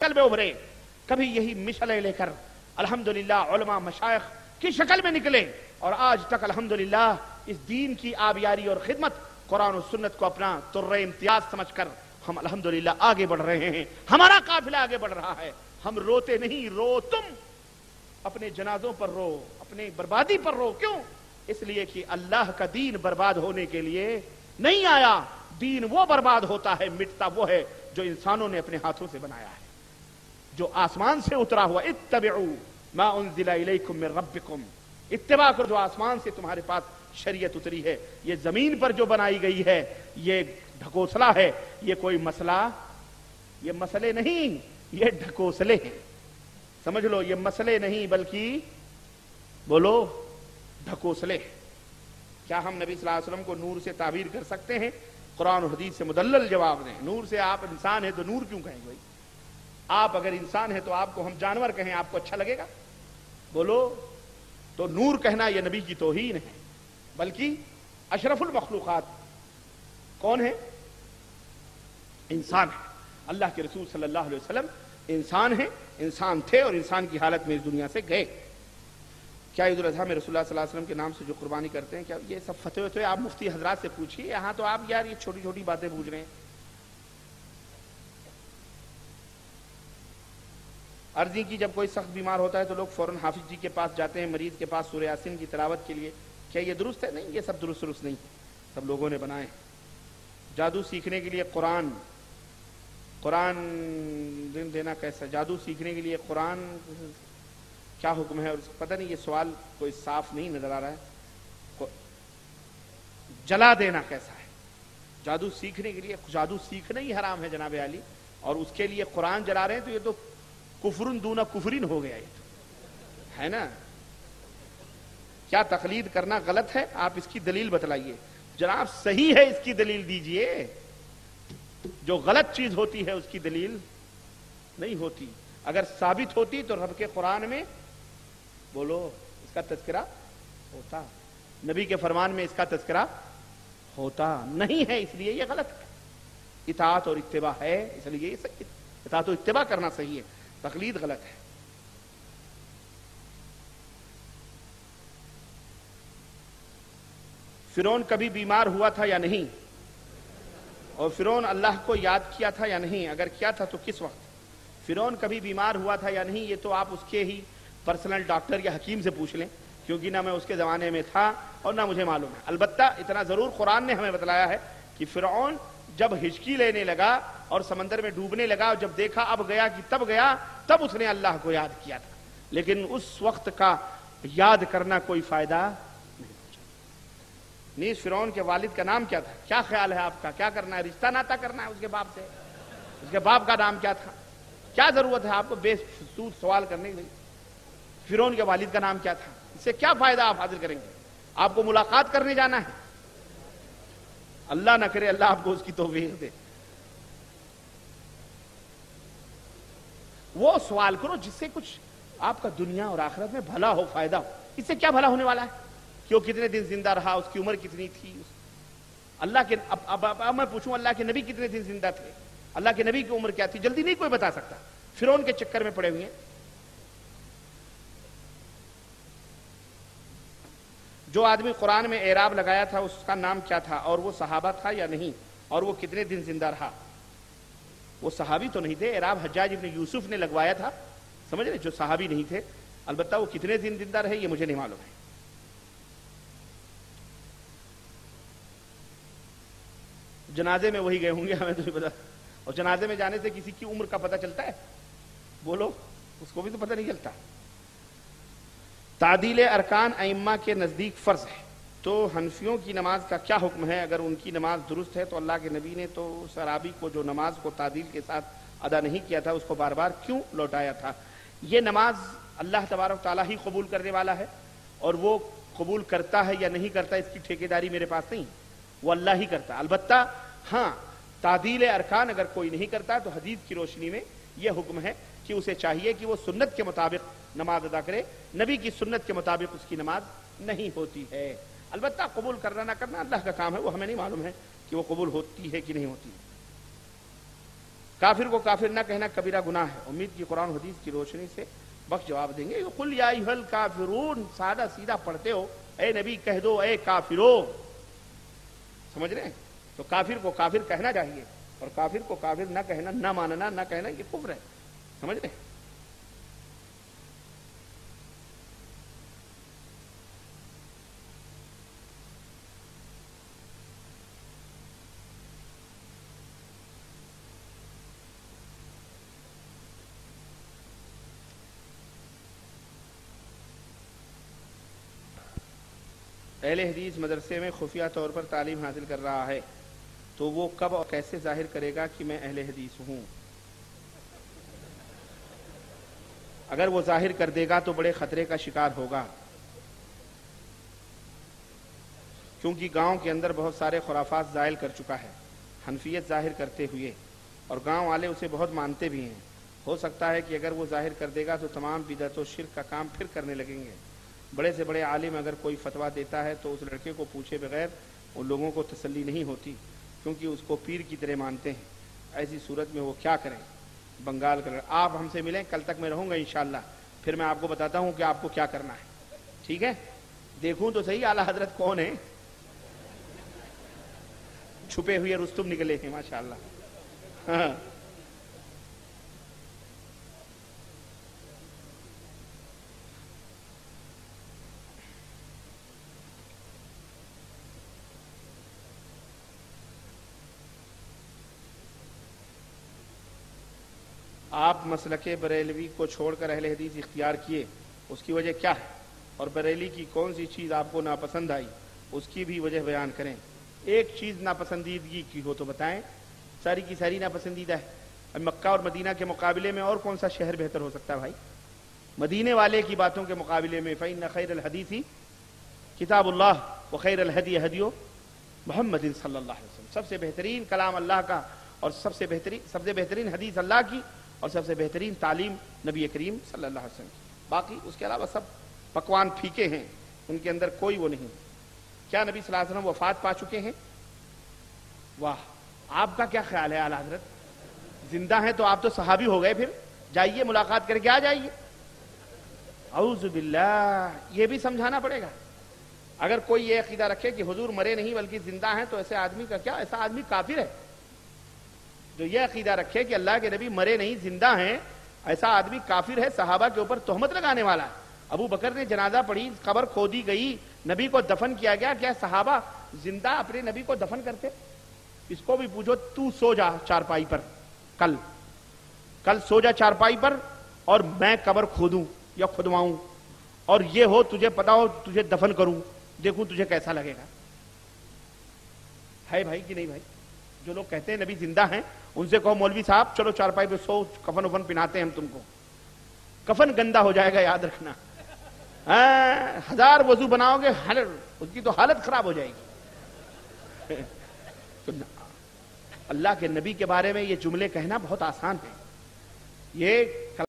شکل میں ابھرے، کبھی یہی مشعلیں لے کر الحمدللہ علماء مشائخ کی شکل میں نکلے، اور آج تک الحمدللہ اس دین کی آبیاری اور خدمت قرآن و سنت کو اپنا طر امتیاز سمجھ کر ہم الحمدللہ آگے بڑھ رہے ہیں۔ ہمارا قافلہ آگے بڑھ رہا ہے، ہم روتے نہیں، رو تم اپنے جنازوں پر رو، اپنے بربادی پر رو۔ کیوں؟ اس لیے کہ اللہ کا دین برباد ہونے کے لیے نہیں آیا، دین وہ برباد ہوتا ہے، مٹتا وہ ہے جو انسانوں نے اپنے ہاتھوں سے بنایا ہے، جو آسمان سے اترا ہوا۔ اتبعوا ما انزل الیکم من ربکم، اتباع کرو جو آسمان سے تمہارے پاس شریعت اتری ہے۔ یہ زمین پر جو بنائی گئی ہے یہ ڈھکوسلا ہے، یہ کوئی مسئلہ، یہ مسئلے نہیں، یہ ڈھکوسلے ہیں۔ سمجھ لو، یہ مسئلے نہیں بلکہ بولو ڈھکوسلے ہیں۔ کیا ہم نبی صلی اللہ علیہ وسلم کو نور سے تعبیر کر سکتے ہیں؟ قرآن و حدیث سے مدلل جواب دیں۔ نور سے آپ انسان ہیں تو نور کیوں کہیں گے؟ آپ اگر انسان ہیں تو آپ کو ہم جانور کہیں، آپ کو اچھا لگے گا؟ بولو۔ تو نور کہنا یہ نبی کی توہین ہے، بلکہ اشرف المخلوقات کون ہے؟ انسان ہے۔ اللہ کے رسول صلی اللہ علیہ وسلم انسان ہیں، انسان تھے اور انسان کی حالت میں اس دنیا سے گئے۔ کیا عید الاضحیٰ میں رسول اللہ صلی اللہ علیہ وسلم کے نام سے جو قربانی کرتے ہیں، کیا یہ سب فتوے آپ مفتی حضرات سے پوچھیے، یہاں تو آپ یار یہ چھوٹی چھوٹی باتیں پوچھ رہے ہیں۔ عرضی کی جب کوئی سخت بیمار ہوتا ہے تو لوگ فوراً حافظ جی کے پاس جاتے ہیں، مریض کے پاس سورہ یاسین کی تلاوت کے لیے، کیا یہ درست ہے؟ نہیں، یہ سب درست نہیں، سب لوگوں نے بنائے۔ جادو سیکھنے کے لیے قرآن دینا کیسا؟ جادو سیکھنے کے لیے قرآن کیا حکم ہے؟ اور پتہ نہیں، یہ سوال کوئی صاف نہیں نظر آ رہا ہے۔ جلا دینا کیسا ہے؟ جادو سیکھنے کے لیے، جادو سیکھنا ہی حرام ہے جناب عالی، اور اس کے لیے قرآن جلا رہے ہیں تو یہ تو کفرن دون کفرین ہو گیا، یہ تو ہے نا۔ کیا تقلید کرنا غلط ہے؟ آپ اس کی دلیل بتلائیے جناب۔ صحیح ہے، اس کی دلیل دیجئے۔ جو غلط چیز ہوتی ہے اس کی دلیل نہیں ہوتی۔ اگر ثابت ہوتی تو رب کے قرآن میں بولو اس کا تذکرہ ہوتا، نبی کے فرمان میں اس کا تذکرہ ہوتا نہیں ہے، اس لیے یہ غلط ہے۔ اطاعت اور اتباع ہے، اس لیے یہ اطاعت و اتباع کرنا صحیح ہے، تقلید غلط ہے۔ فرعون کبھی بیمار ہوا تھا یا نہیں؟ اور فرعون اللہ کو یاد کیا تھا یا نہیں؟ اگر کیا تھا تو کس وقت؟ فرعون کبھی بیمار ہوا تھا یا نہیں، یہ تو آپ اس کے ہی پرسنل ڈاکٹر یا حکیم سے پوچھ لیں، کیونکہ نہ میں اس کے زمانے میں تھا اور نہ مجھے معلوم ہے۔ البتہ اتنا ضرور قرآن نے ہمیں بتلایا ہے کہ فرعون جب ہچکی لینے لگا اور سمندر میں ڈوبنے لگا، اور جب دیکھا اب گیا کہ تب گیا، تب اس نے اللہ کو یاد کیا تھا، لیکن اس وقت کا یاد کرنا کوئی فائدہ نہیں۔ فرعون کے والد کا نام کیا تھا؟ کیا خیال ہے آپ کا؟ کیا کرنا ہے؟ رشتہ ناتا کرنا ہے اس کے باپ سے؟ اس کے باپ کا نام کیا تھا؟ کیا ضرورت ہے آپ کو بے فضول سوال کرنے کی؟ فرعون کے والد کا نام کیا تھا؟ اس سے کیا فائدہ آپ حاصل کریں گے؟ آپ کو ملاقات کرنے جانا ہے، اللہ نہ کرے اللہ آپ کو اس کی توفیق دے۔ وہ سوال کرو جس سے کچھ آپ کا دنیا اور آخرت میں بھلا ہو، فائدہ ہو۔ اس سے کیا بھلا ہونے والا ہے کہ وہ کتنے دن زندہ رہا، اس کی عمر کتنی تھی؟ اللہ کے اب میں پوچھوں اللہ کے نبی کتنے دن زندہ تھے؟ اللہ کے نبی کی عمر کیا تھی؟ جلدی نہیں کوئی بتا سکتا۔ فرعون کے چکر میں پڑے ہوئے ہیں۔ جو آدمی قرآن میں اعراب لگایا تھا اس کا نام کیا تھا، اور وہ صحابہ تھا یا نہیں، اور وہ کتنے دن زندہ رہا؟ وہ صحابی تو نہیں تھے، اعراب حجاج ابن یوسف نے لگوایا تھا، سمجھ رہے، جو صحابی نہیں تھے۔ البتہ وہ کتنے دن زندہ رہے یہ مجھے نہیں معلوم ہے۔ جنازے میں وہی گئے ہوں گے، ہمیں تو نہیں پتا۔ اور جنازے میں جانے سے کسی کی عمر کا پتہ چلتا ہے؟ بولو، اس کو بھی تو پتہ نہیں چلتا۔ تعدیل ارکان ائمہ کے نزدیک فرض ہے، تو حنفیوں کی نماز کا کیا حکم ہے؟ اگر ان کی نماز درست ہے تو اللہ کے نبی نے تو سرابی کو جو نماز کو تعدیل کے ساتھ ادا نہیں کیا تھا اس کو بار بار کیوں لوٹایا تھا؟ یہ نماز اللہ تبارک تعالیٰ ہی قبول کرنے والا ہے، اور وہ قبول کرتا ہے یا نہیں کرتا اس کی ٹھیکیداری میرے پاس نہیں، وہ اللہ ہی کرتا ہے۔ البتہ ہاں، تعدیل ارکان اگر کوئی نہیں کرتا تو حدیث کی روشنی میں یہ حکم ہے کہ اسے چاہیے کہ وہ سنت کے مطابق نماز ادا کرے، نبی کی سنت کے مطابق اس کی نماز نہیں ہوتی ہے۔ البتہ قبول کرنا نہ کرنا اللہ کا کام ہے، وہ ہمیں نہیں معلوم ہے کہ وہ قبول ہوتی ہے کہ نہیں ہوتی۔ کافر کو کافر نہ کہنا کبیرہ گناہ ہے. امید کی قرآن حدیث کی روشنی سے بخش جواب دیں گے. قل یا ایھا الکافرون سادہ سیدھا پڑھتے ہو, اے نبی کہہ دو اے کافرو. سمجھ رہے ہیں؟ تو کافر کو کافر کہنا چاہیے, اور کافر کو کافر نہ کہنا, نہ ماننا, نہ کہنا, یہ کفر ہے. سمجھ رہے ہیں؟ اہل حدیث مدرسے میں خفیہ طور پر تعلیم حاصل کر رہا ہے, تو وہ کب اور کیسے ظاہر کرے گا کہ میں اہل حدیث ہوں؟ اگر وہ ظاہر کر دے گا تو بڑے خطرے کا شکار ہوگا, کیونکہ گاؤں کے اندر بہت سارے خرافات زائل کر چکا ہے حنفیت ظاہر کرتے ہوئے, اور گاؤں والے اسے بہت مانتے بھی ہیں. ہو سکتا ہے کہ اگر وہ ظاہر کر دے گا تو تمام بدعت و شرک کا کام پھر کرنے لگیں گے. بڑے سے بڑے عالم اگر کوئی فتویٰ دیتا ہے تو اس لڑکے کو پوچھے بغیر ان لوگوں کو تسلی نہیں ہوتی, کیونکہ اس کو پیر کی طرح مانتے ہیں. ایسی صورت میں وہ کیا کریں؟ بنگال کا لڑکا. آپ ہم سے ملیں, کل تک میں رہوں گا انشاءاللہ, پھر میں آپ کو بتاتا ہوں کہ آپ کو کیا کرنا ہے. ٹھیک ہے؟ دیکھوں تو صحیح اعلیٰ حضرت کون ہے. چھپے ہوئے رستم نکلے ہیں ماشاءاللہ. ہاں آپ مسلک بریلوی کو چھوڑ کر اہل حدیث اختیار کیے, اس کی وجہ کیا ہے؟ اور بریلی کی کون سی چیز آپ کو ناپسند آئی, اس کی بھی وجہ بیان کریں. ایک چیز ناپسندیدگی کی ہو تو بتائیں. ساری کی ساری ناپسندیدہ ہے. اب مکہ اور مدینہ کے مقابلے میں اور کون سا شہر بہتر ہو سکتا ہے بھائی؟ مدینے والے کی باتوں کے مقابلے میں فإن خیر الحدیث کتاب اللہ وخیر الہدی ہدی محمد صلی اللہ علیہ وسلم. سب سے بہترین کلام اللہ کا, اور سب سے بہترین حدیث اللہ کی, اور سب سے بہترین تعلیم نبی کریم صلی اللہ علیہ وسلم کی. باقی اس کے علاوہ سب پکوان پھیکے ہیں, ان کے اندر کوئی وہ نہیں. کیا نبی صلی اللہ علیہ وسلم وفات پا چکے ہیں؟ واہ, آپ کا کیا خیال ہے اعلیٰ حضرت؟ زندہ ہیں تو آپ تو صحابی ہو گئے. پھر جائیے ملاقات کر کے آ جائیے. اعوذ باللہ, یہ بھی سمجھانا پڑے گا. اگر کوئی یہ عقیدہ رکھے کہ حضور مرے نہیں بلکہ زندہ ہیں, تو ایسے آدمی کا کیا, ایسا آدمی کافر ہے. جو یہ عقیدہ رکھے کہ اللہ کے نبی مرے نہیں زندہ ہیں, ایسا آدمی کافر ہے, صحابہ کے اوپر تہمت لگانے والا ہے. ابو بکر نے جنازہ پڑھی, قبر کھودی گئی, نبی کو دفن کیا گیا. کیا صحابہ زندہ اپنے نبی کو دفن کرتے؟ اس کو بھی پوچھو, تو سو جا چارپائی پر, کل سو جا چارپائی پر, اور میں قبر کھودوں یا کھدواؤں, اور یہ ہو تجھے پتا ہو, تجھے دفن کروں, دیکھوں تجھے کیسا لگے گا. ہے بھائی کہ نہیں بھائی؟ جو لوگ کہتے ہیں نبی زندہ ہیں, ان سے کہو مولوی صاحب چلو چارپائی پہ سو, کفن وفن پہناتے ہیں ہم تم کو. کفن گندا ہو جائے گا, یاد رکھنا. 1000 وضو بناؤ گے, اس کی تو حالت خراب ہو جائے گی. تو اللہ کے نبی کے بارے میں یہ جملے کہنا بہت آسان ہے. یہ